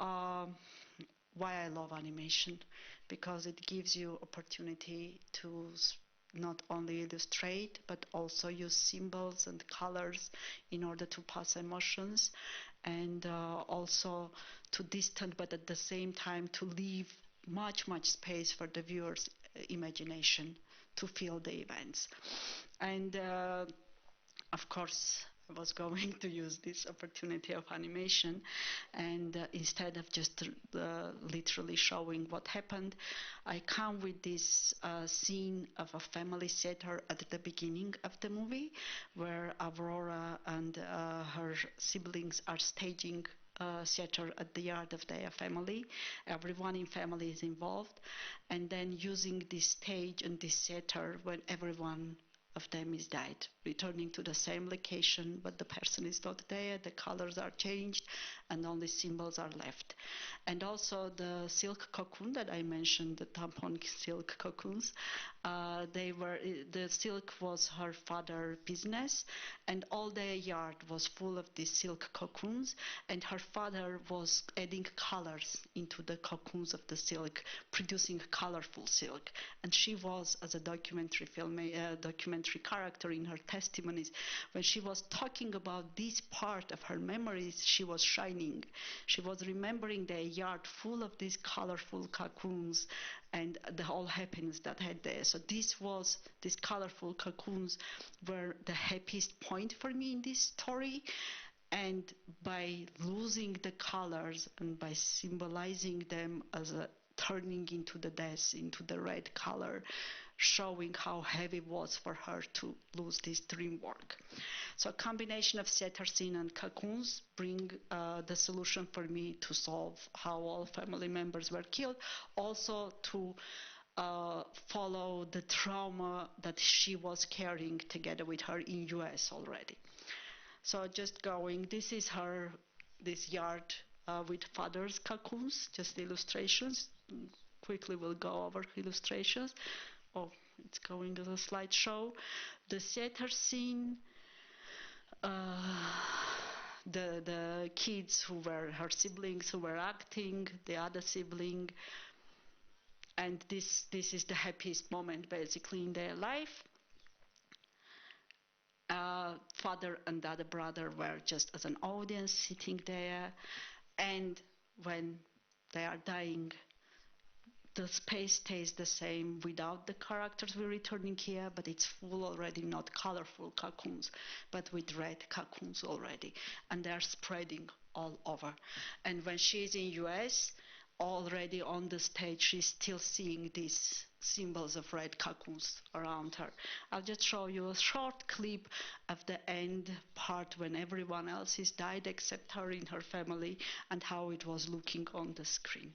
why I love animation? Because it gives you opportunity to not only illustrate, but also use symbols and colors in order to pass emotions, and also to distance, but at the same time to leave much space for the viewer's imagination to feel the events. And of course, I was going to use this opportunity of animation, and instead of just literally showing what happened, I come with this scene of a family theater at the beginning of the movie, where Aurora and her siblings are staging theater at the yard of their family. Everyone in family is involved, and then using this stage and this theater when everyone of them is died, returning to the same location, but the person is not there, the colors are changed, and only symbols are left. And also the silk cocoon that I mentioned, the tampon silk cocoons, the silk was her father's business, and all their yard was full of these silk cocoons, and her father was adding colors into the cocoons of the silk, producing colorful silk. And she was, as a documentary character in her testimonies, when she was talking about this part of her memories, she was shining. She was remembering the yard full of these colorful cocoons and the whole happiness that had there. So these colorful cocoons were the happiest point for me in this story. And by losing the colors and by symbolizing them as a turning into the death, into the red color, showing how heavy it was for her to lose this dream work. So a combination of theater scene and cocoons bring the solution for me to solve how all family members were killed, also to follow the trauma that she was carrying together with her in US already. So just going, this is this yard with father's cocoons, just illustrations. Quickly we'll go over illustrations. Oh, it's going as a slideshow. The theater scene, the kids who were her siblings who were acting, the other sibling, and this is the happiest moment basically in their life. Father and the other brother were just as an audience sitting there, and when they are dying, the space stays the same without the characters we're returning here, but it's full already, not colorful cocoons, but with red cocoons already, and they're spreading all over. And when she's in US, already on the stage, she's still seeing these symbols of red cocoons around her. I'll just show you a short clip of the end part when everyone else has died except her in her family, and how it was looking on the screen.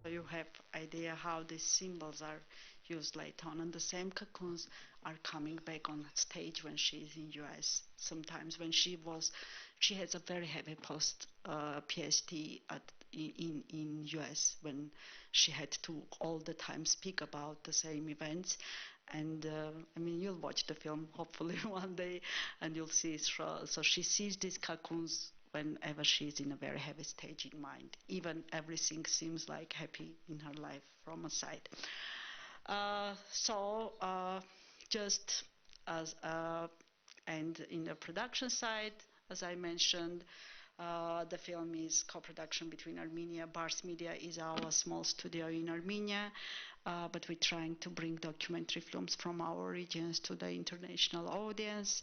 You have idea how these symbols are used later on, and the same cocoons are coming back on stage when she's in US. Sometimes when she has a very heavy post PST in US, when she had to all the time speak about the same events. And I mean, you'll watch the film hopefully one day, and you'll see. So she sees these cocoons whenever she's in a very heavy stage in mind. Even everything seems like happy in her life from a side. Just as and in the production side, as I mentioned, the film is co-production between Armenia. Bars Media is our small studio in Armenia, but we're trying to bring documentary films from our regions to the international audience.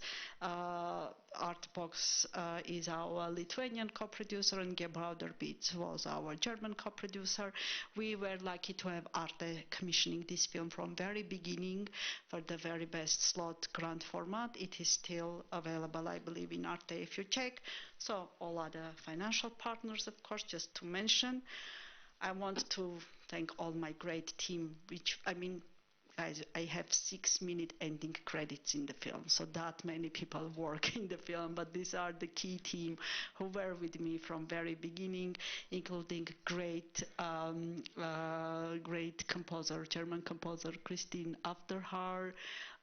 Artbox is our Lithuanian co-producer, and Gebrauder Beats was our German co-producer. We were lucky to have Arte commissioning this film from very beginning for the very best slot grand format. It is still available, I believe, in Arte if you check. So all other financial partners, of course, just to mention. I want to thank all my great team, which, I mean, guys, I have 6-minute ending credits in the film, so that many people work in the film, but these are the key team who were with me from very beginning, including great composer, German composer Christine Afterhaar,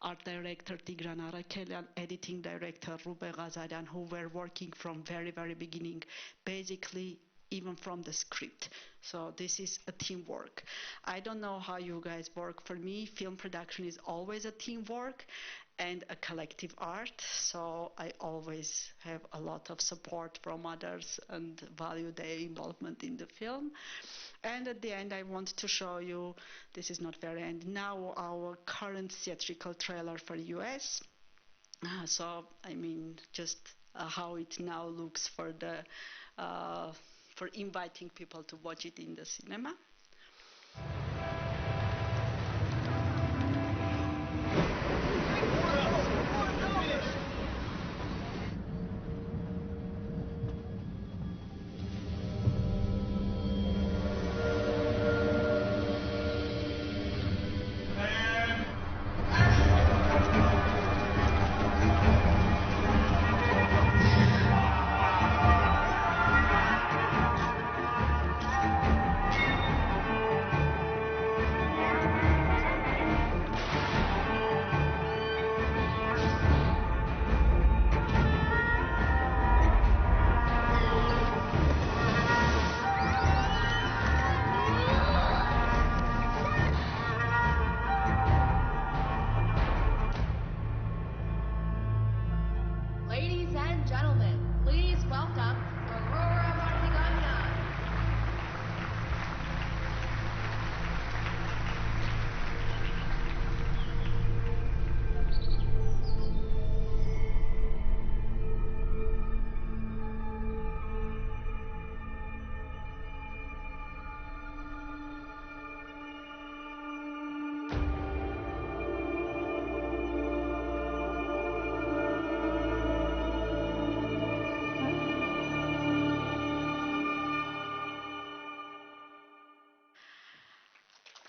art director Tigran Arakelian, editing director Rube Ghazarian, who were working from very, very beginning, basically even from the script. So this is a teamwork. I don't know how you guys work. For me, film production is always a teamwork and a collective art. So I always have a lot of support from others and value their involvement in the film. And at the end, I want to show you, this is not very end, now our current theatrical trailer for US. So, I mean, just how it now looks for the for inviting people to watch it in the cinema.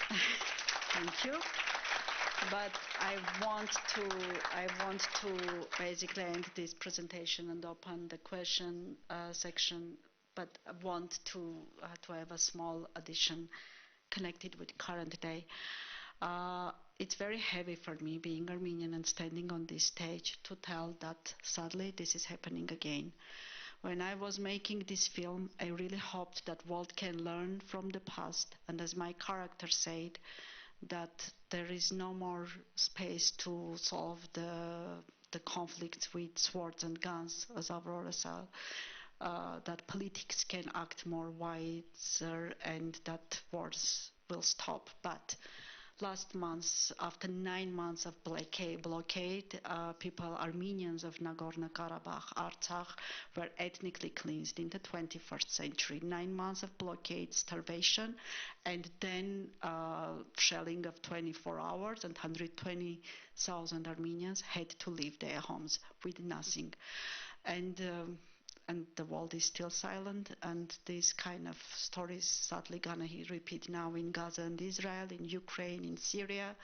Thank you. But I want to basically end this presentation and open the question section. But I want to have a small addition connected with current day. It's very heavy for me being Armenian and standing on this stage to tell that sadly this is happening again. When I was making this film, I really hoped that world can learn from the past, and as my character said, that there is no more space to solve the conflicts with swords and guns, as Aurora said, that politics can act more wiser and that wars will stop. But last month, after 9 months of blockade, people, Armenians of Nagorno-Karabakh, Artsakh, were ethnically cleansed in the 21st century. 9 months of blockade, starvation, and then shelling of 24 hours, and 120,000 Armenians had to leave their homes with nothing. And the world is still silent, and these kind of stories sadly gonna repeat now in Gaza and Israel, in Ukraine, in Syria,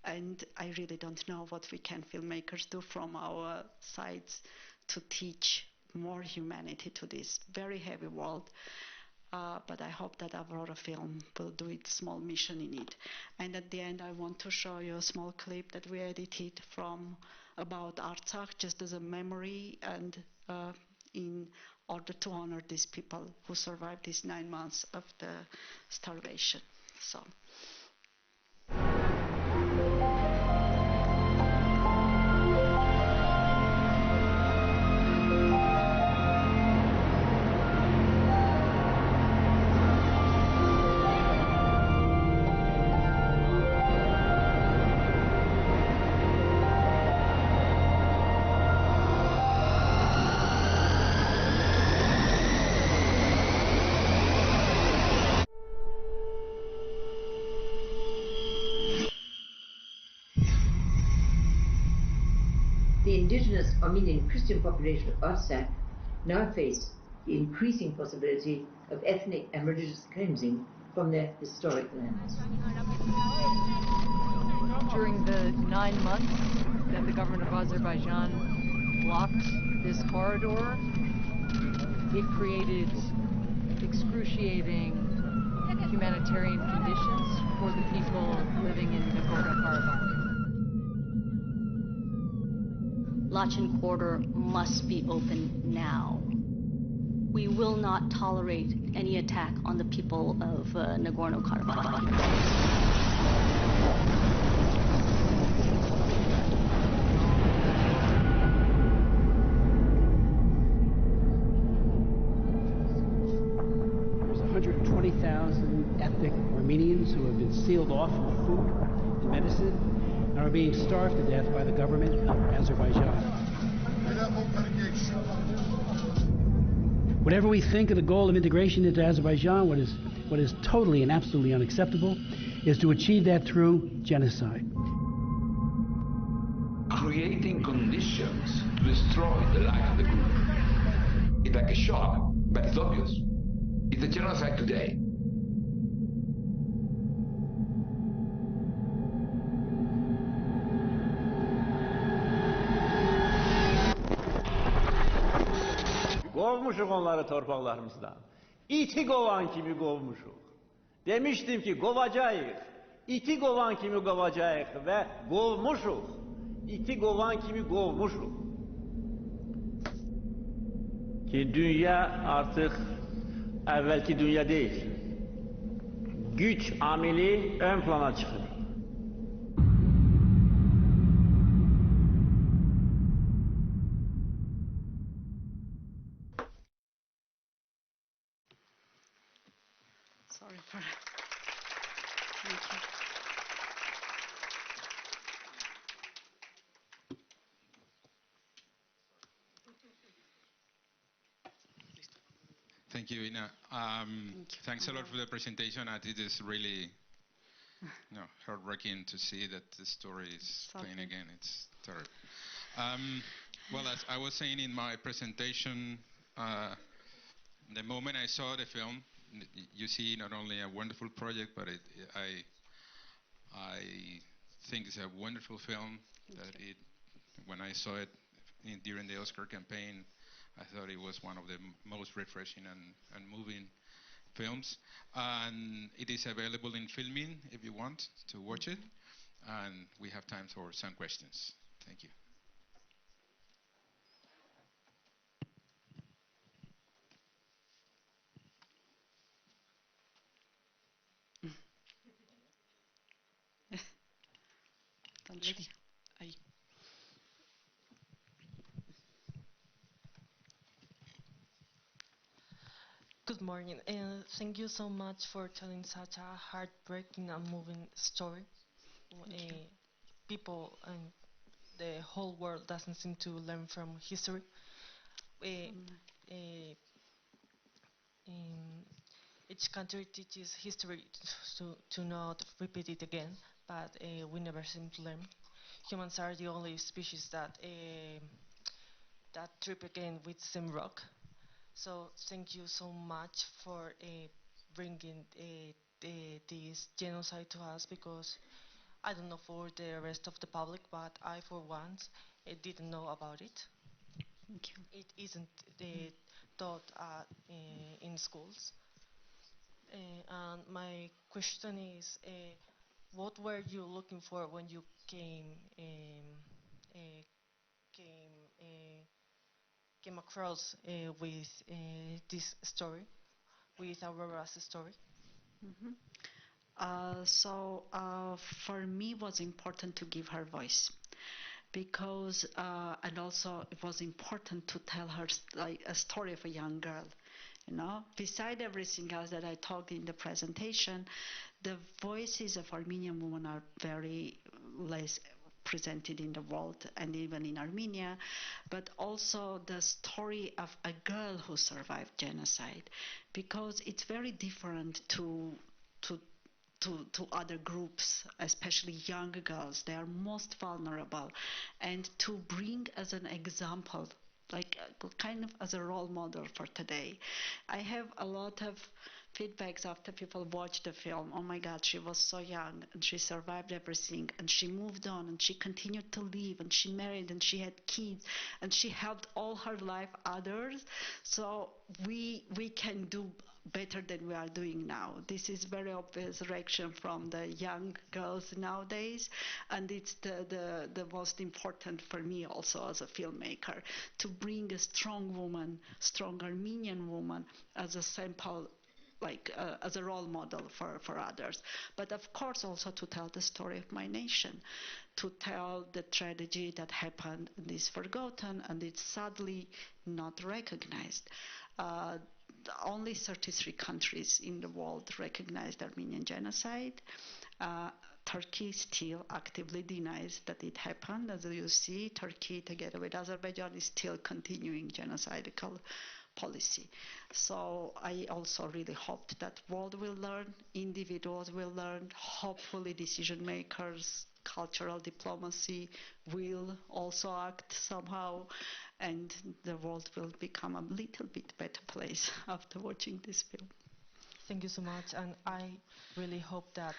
and I really don't know what we can filmmakers do from our sides to teach more humanity to this very heavy world. But I hope that Aurora film will do its small mission in it. And at the end, I want to show you a small clip that we edited from about Artsakh, just as a memory and in order to honor these people who survived these 9 months of the starvation. So. The indigenous Armenian Christian population of Artsakh now face the increasing possibility of ethnic and religious cleansing from their historic lands. During the 9 months that the government of Azerbaijan blocked this corridor, it created excruciating humanitarian conditions for the people living in Nagorno-Karabakh. Lachin corridor must be open now. We will not tolerate any attack on the people of Nagorno-Karabakh. There's 120,000 ethnic Armenians who have been sealed off from food and medicine and are being starved to death by the government of Azerbaijan. Whatever we think of the goal of integration into Azerbaijan, what is totally and absolutely unacceptable is to achieve that through genocide. Creating conditions to destroy the life of the group. It's like a shock, but it's obvious. It's a genocide today. Kovmuşuk onları torpaklarımızdan. İti kovan kimi kovmuşuk. Demiştim ki kovacağız. İti kovan kimi kovacağız ve kovmuşuk. İti kovan kimi kovmuşuk. Ki dünya artık evvelki dünya değil. Güç ameli ön plana çıkıyor. Sorry for that. Thank you. Thank you, Inna. Thanks a lot for the presentation. It is really heartbreaking to see that the story is playing again. It's terrible. Well, as I was saying in my presentation, the moment I saw the film, you see not only a wonderful project, but I think it's a wonderful film. When I saw it during the Oscar campaign, I thought it was one of the most refreshing and moving films. And it is available in Filmin if you want to watch it. And we have time for some questions. Thank you. Good morning, and thank you so much for telling such a heartbreaking and moving story. People and the whole world doesn't seem to learn from history. Each country teaches history to not repeat it again, but we never seem to learn. Humans are the only species that trip again with the same rock. So thank you so much for bringing this genocide to us, because I don't know for the rest of the public, but I, for once, didn't know about it. Thank you. It isn't taught in schools. And my question is, what were you looking for when you came across with this story, with Aurora's story? For me, it was important to give her voice, because and also it was important to tell her like a story of a young girl. You know, beside everything else that I talked in the presentation, the voices of Armenian women are very less presented in the world and even in Armenia, but also the story of a girl who survived genocide, because it's very different to other groups, especially young girls. They are most vulnerable, and to bring as an example, like kind of as a role model for today. I have a lot of feedbacks after people watch the film. Oh my God, she was so young and she survived everything and she moved on and she continued to live and she married and she had kids and she helped all her life others. So we can do better than we are doing now. This is very obvious reaction from the young girls nowadays, and it's the most important for me also as a filmmaker, to bring a strong woman, strong Armenian woman as a sample, like as a role model for others. But of course also to tell the story of my nation, to tell the tragedy that happened and is forgotten and it's sadly not recognized. Only 33 countries in the world recognized Armenian genocide. Turkey still actively denies that it happened. As you see, Turkey, together with Azerbaijan, is still continuing genocidal policy. So I also really hoped that world will learn, individuals will learn, hopefully decision makers, cultural diplomacy will also act somehow, and the world will become a little bit better place after watching this film. Thank you so much, and I really hope that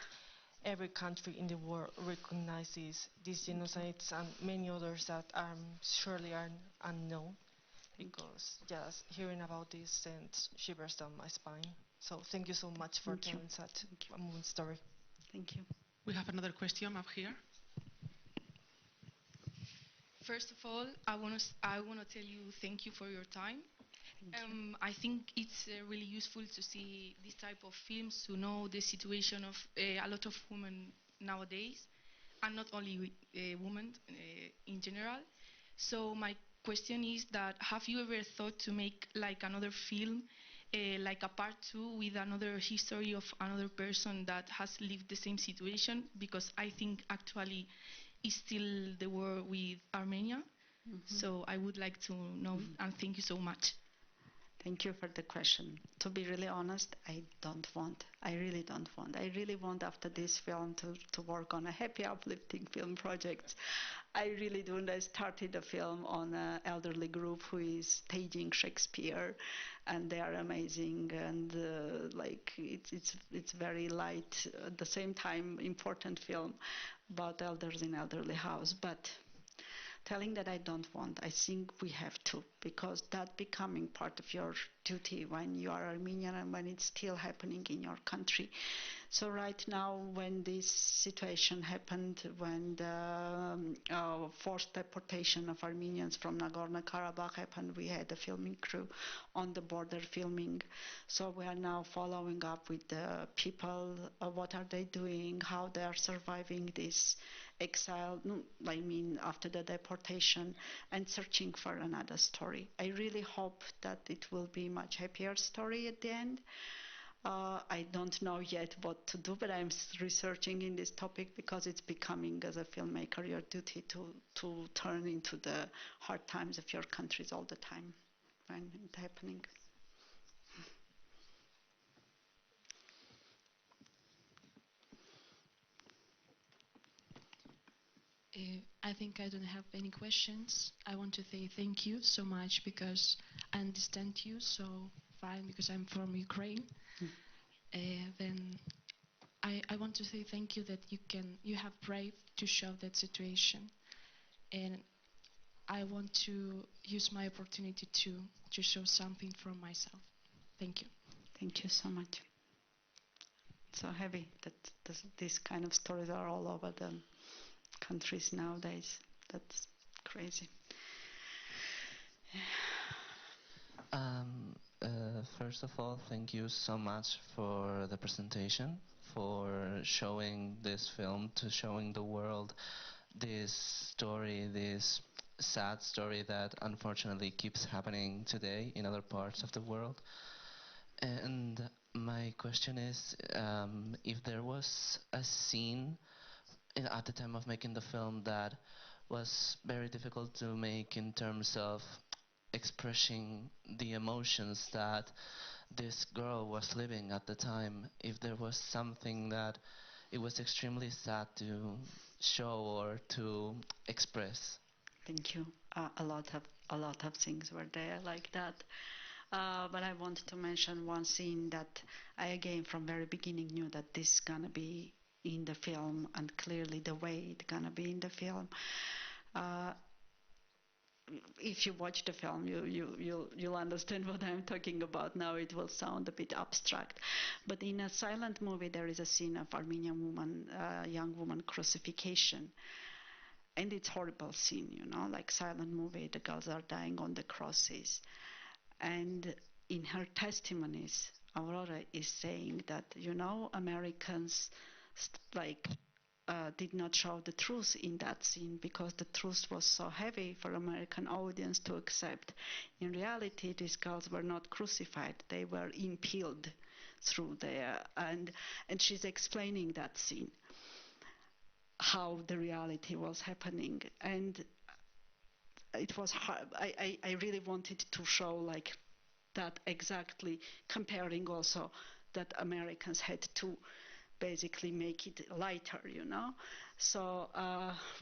every country in the world recognizes these genocides and many others that surely are unknown, because just hearing about this sends shivers down my spine. So thank you so much for telling such a moving story. Thank you. We have another question up here. First of all, I want to tell you thank you for your time. I think it's really useful to see this type of films, to know the situation of a lot of women nowadays, and not only women in general. So my question is that, have you ever thought to make like another film, like a part 2 with another history of another person that has lived the same situation? Because I think actually it's still the war with Armenia. So I would like to know, and thank you so much. Thank you for the question. To be really honest, I don't want. I really don't want. I really want after this film to work on a happy, uplifting film project. I really do. And I started a film on an elderly group who is staging Shakespeare, and they are amazing. And like it's very light, at the same time important film about elders in elderly house. But telling that I don't want, I think we have to, because that becoming part of your duty when you are Armenian and when it's still happening in your country. So right now, when this situation happened, when the forced deportation of Armenians from Nagorno-Karabakh happened, we had a filming crew on the border filming. So we are now following up with the people, what are they doing, how they are surviving this exile, I mean after the deportation, and searching for another story. I really hope that it will be much happier story at the end. I don't know yet what to do, but I'm researching in this topic because it's becoming, as a filmmaker, your duty to turn into the hard times of your countries all the time when it's happening. I think I don't have any questions. I want to say thank you so much because I understand you so fine because I'm from Ukraine. Then I want to say thank you that you have brave to show that situation, and I want to use my opportunity to show something from myself. Thank you. Thank you so much. It's so heavy that these kind of stories are all over the countries nowadays. That's crazy. First of all, thank you so much for the presentation, for showing this film, to showing the world this story, this sad story that unfortunately keeps happening today in other parts of the world. And my question is, if there was a scene at the time of making the film that was very difficult to make in terms of expressing the emotions that this girl was living at the time, if there was something that it was extremely sad to show or to express. Thank you. A lot of things were there like that. But I want to mention one scene that I again from very beginning knew that this is gonna be in the film, and clearly the way it's gonna be in the film. If you watch the film, you'll understand what I'm talking about. Now it will sound a bit abstract, but in a silent movie there is a scene of Armenian woman, young woman crucifixion, and it's horrible scene, you know, like silent movie. The girls are dying on the crosses, and in her testimonies, Aurora is saying that, you know, Americans did not show the truth in that scene because the truth was so heavy for American audience to accept. In reality, these girls were not crucified; they were impaled through there, and she's explaining that scene, how the reality was happening, and it was hard. I really wanted to show like that exactly, comparing also that Americans had to basically make it lighter, you know. So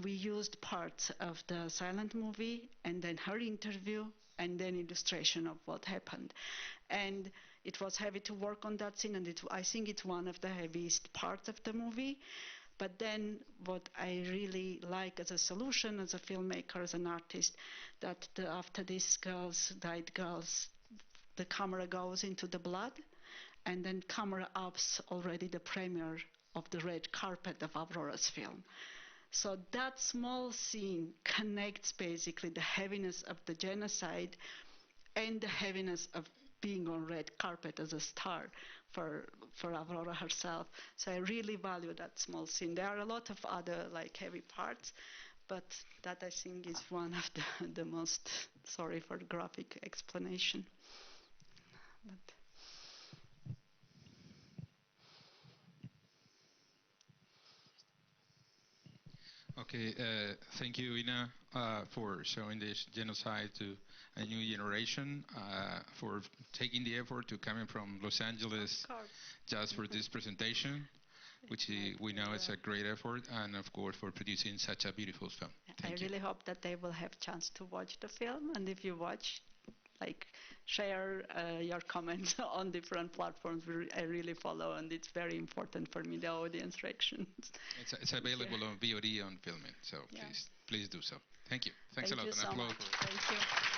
we used parts of the silent movie and then her interview and then illustration of what happened. And it was heavy to work on that scene, and I think it's one of the heaviest parts of the movie. But then what I really like as a solution, as a filmmaker, as an artist, that after these died girls, the camera goes into the blood, and then camera ups already the premiere of the red carpet of Aurora's film. So that small scene connects basically the heaviness of the genocide and the heaviness of being on red carpet as a star for Aurora herself. So I really value that small scene. There are a lot of other like heavy parts, but that I think is one of the most, sorry for the graphic explanation. But Okay, thank you, Inna, for showing this genocide to a new generation, for taking the effort to coming from Los Angeles just for this presentation, which we know is a great effort, and of course for producing such a beautiful film. I really hope that they will have chance to watch the film, and if you watch, share your comments on different platforms. I really follow, and it's very important for me, the audience reactions. It's available on VOD on Filming, so please do so. Thank you. Thanks a lot. Thank you so much. Thank you.